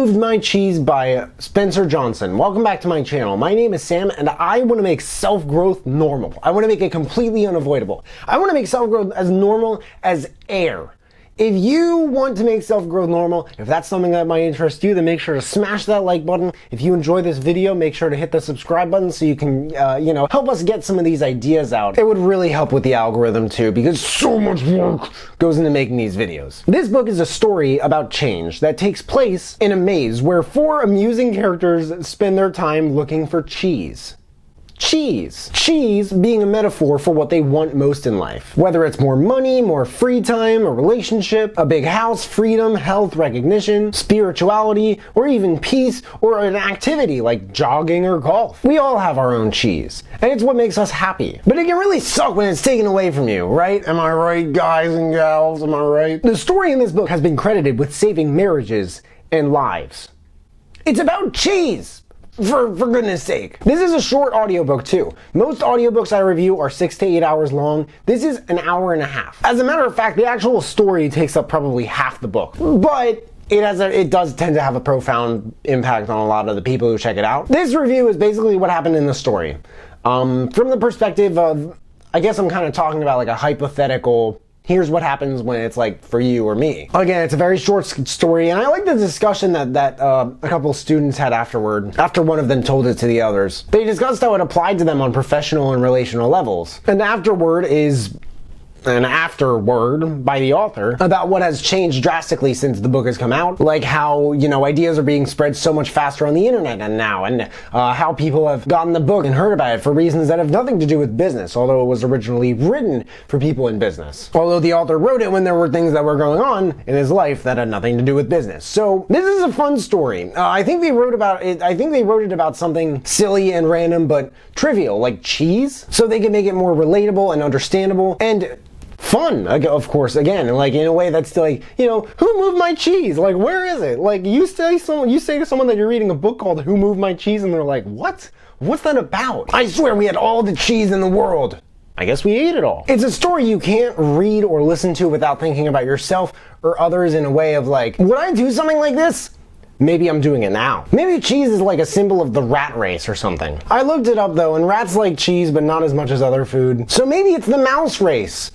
Moved My Cheese by Spencer Johnson. Welcome back to my channel. My name is Sam and I want to make self-growth normal. I want to make it completely unavoidable. I want to make self-growth as normal as air. If you want to make self-growth normal, if that's something that might interest you, then make sure to smash that like button. If you enjoy this video, make sure to hit the subscribe button so you can, help us get some of these ideas out. It would really help with the algorithm too, because so much work goes into making these videos. This book is a story about change that takes place in a maze where 4 amusing characters spend their time looking for cheese. Cheese. Cheese being a metaphor for what they want most in life. Whether it's more money, more free time, a relationship, a big house, freedom, health, recognition, spirituality, or even peace, or an activity like jogging or golf. We all have our own cheese, and it's what makes us happy. But it can really suck when it's taken away from you, right? Am I right, guys and gals? Am I right? The story in this book has been credited with saving marriages and lives. It's about cheese! For goodness sake. This is a short audiobook too. Most audiobooks I review are 6 to 8 hours long. This is an hour and a half. As a matter of fact, the actual story takes up probably half the book. But it does tend to have a profound impact on a lot of the people who check it out. This review is basically what happened in the story. From the perspective of, I guess I'm kind of talking about like a hypothetical, here's what happens when it's like for you or me. Again, it's a very short story, and I like the discussion that a couple students had afterward, after one of them told it to the others. They discussed how it applied to them on professional and relational levels. And afterward is an afterword by the author about what has changed drastically since the book has come out, like how, ideas are being spread so much faster on the internet and how people have gotten the book and heard about it for reasons that have nothing to do with business, although it was originally written for people in business. Although the author wrote it when there were things that were going on in his life that had nothing to do with business. So this is a fun story. I think they wrote it about something silly and random but trivial, like cheese, so they can make it more relatable and understandable and fun, of course, again, like in a way that's still like, who moved my cheese? Like, where is it? Like, you say to someone that you're reading a book called Who Moved My Cheese, and they're like, what? What's that about? I swear we had all the cheese in the world. I guess we ate it all. It's a story you can't read or listen to without thinking about yourself or others in a way of like, would I do something like this? Maybe I'm doing it now. Maybe cheese is like a symbol of the rat race or something. I looked it up though, and rats like cheese, but not as much as other food. So maybe it's the mouse race.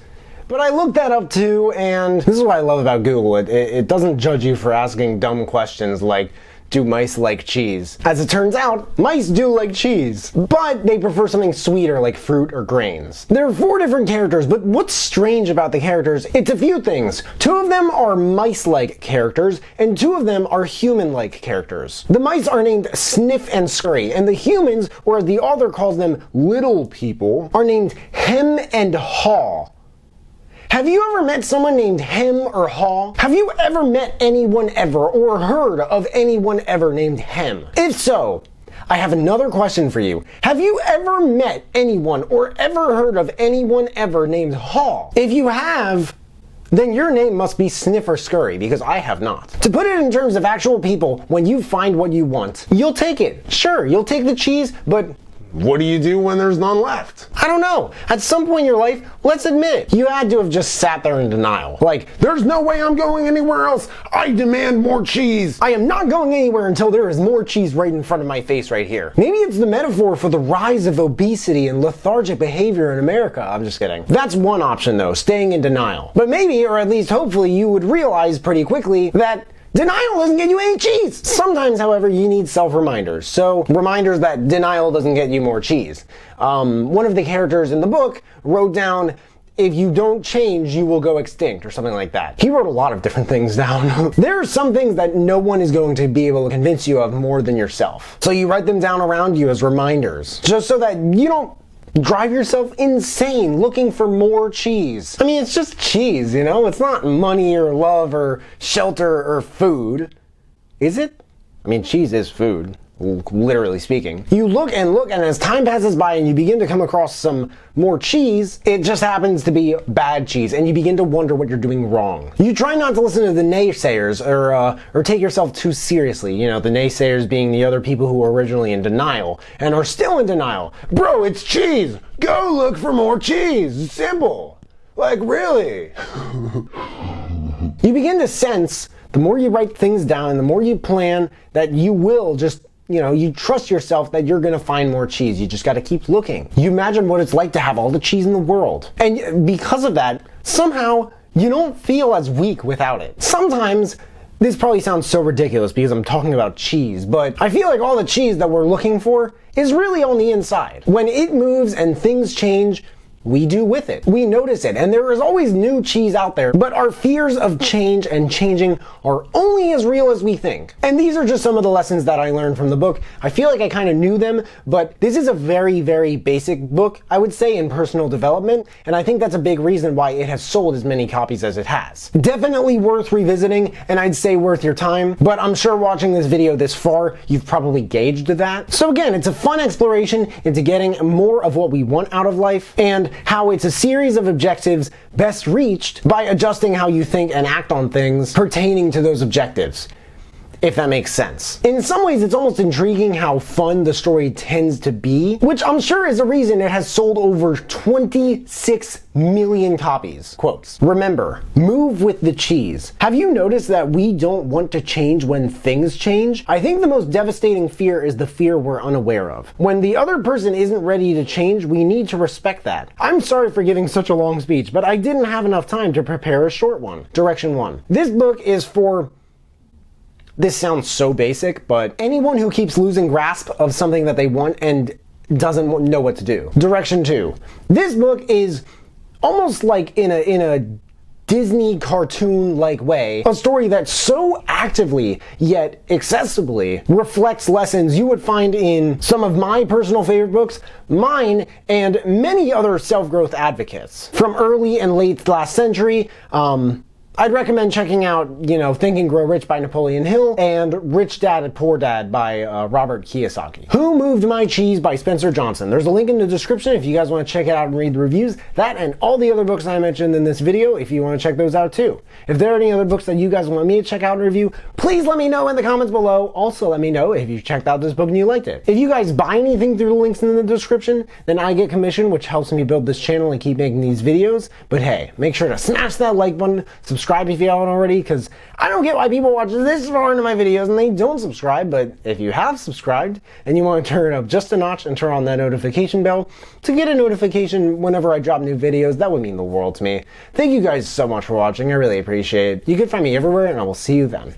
But I looked that up too, and this is what I love about Google. It doesn't judge you for asking dumb questions like, do mice like cheese? As it turns out, mice do like cheese, but they prefer something sweeter like fruit or grains. There are 4 different characters, but what's strange about the characters, it's a few things. 2 of them are mice-like characters, and 2 of them are human-like characters. The mice are named Sniff and Scurry, and the humans, or as the author calls them, little people, are named Hem and Haw. Have you ever met someone named Hem or Haw? Have you ever met anyone ever or heard of anyone ever named Hem? If so, I have another question for you. Have you ever met anyone or ever heard of anyone ever named Haw? If you have, then your name must be Sniff or Scurry, because I have not. To put it in terms of actual people, when you find what you want, you'll take it. Sure, you'll take the cheese, but what do you do when there's none left? I don't know. At some point in your life, let's admit it, you had to have just sat there in denial. Like, there's no way I'm going anywhere else. I demand more cheese. I am not going anywhere until there is more cheese right in front of my face right here. Maybe it's the metaphor for the rise of obesity and lethargic behavior in America. I'm just kidding. That's one option though, staying in denial. But maybe, or at least hopefully, you would realize pretty quickly that denial doesn't get you any cheese. Sometimes, however, you need self-reminders. So, reminders that denial doesn't get you more cheese. One of the characters in the book wrote down, if you don't change, you will go extinct, or something like that. He wrote a lot of different things down. There are some things that no one is going to be able to convince you of more than yourself. So you write them down around you as reminders, just so that you don't drive yourself insane looking for more cheese. I mean, it's just cheese, It's not money or love or shelter or food. Is it? I mean, cheese is food, literally speaking. You look, and as time passes by and you begin to come across some more cheese, it just happens to be bad cheese, and you begin to wonder what you're doing wrong. You try not to listen to the naysayers or take yourself too seriously. The naysayers being the other people who were originally in denial and are still in denial. Bro, it's cheese. Go look for more cheese. Simple. Like, really. You begin to sense The more you write things down and the more you plan, that you will just, you trust yourself that you're gonna find more cheese. You just gotta keep looking. You imagine what it's like to have all the cheese in the world. And because of that, somehow you don't feel as weak without it. Sometimes, this probably sounds so ridiculous because I'm talking about cheese, but I feel like all the cheese that we're looking for is really on the inside. When it moves and things change, we do with it. We notice it, and there is always new cheese out there, but our fears of change and changing are only as real as we think. And these are just some of the lessons that I learned from the book. I feel like I kind of knew them, but this is a very, very basic book, I would say, in personal development, and I think that's a big reason why it has sold as many copies as it has. Definitely worth revisiting, and I'd say worth your time, but I'm sure watching this video this far, you've probably gauged that. So again, it's a fun exploration into getting more of what we want out of life, and how it's a series of objectives best reached by adjusting how you think and act on things pertaining to those objectives, if that makes sense. In some ways, it's almost intriguing how fun the story tends to be, which I'm sure is a reason it has sold over 26 million copies. Quotes. Remember, move with the cheese. Have you noticed that we don't want to change when things change? I think the most devastating fear is the fear we're unaware of. When the other person isn't ready to change, we need to respect that. I'm sorry for giving such a long speech, but I didn't have enough time to prepare a short one. Direction 1. This book is for... This sounds so basic, but anyone who keeps losing grasp of something that they want and doesn't know what to do. Direction 2. This book is almost like in a Disney cartoon-like way, a story that so actively yet accessibly reflects lessons you would find in some of my personal favorite books, mine, and many other self-growth advocates. From early and late last century, I'd recommend checking out, Think and Grow Rich by Napoleon Hill and Rich Dad, Poor Dad by Robert Kiyosaki. Who Moved My Cheese by Spencer Johnson. There's a link in the description if you guys want to check it out and read the reviews. That and all the other books I mentioned in this video if you want to check those out too. If there are any other books that you guys want me to check out and review, please let me know in the comments below. Also, let me know if you checked out this book and you liked it. If you guys buy anything through the links in the description, then I get commission, which helps me build this channel and keep making these videos. But hey, make sure to smash that like button, subscribe if you haven't already, because I don't get why people watch this far into my videos and they don't subscribe. But if you have subscribed and you want to turn it up just a notch and turn on that notification bell to get a notification whenever I drop new videos, that would mean the world to me. Thank you guys so much for watching. I really appreciate it. You can find me everywhere, and I will see you then.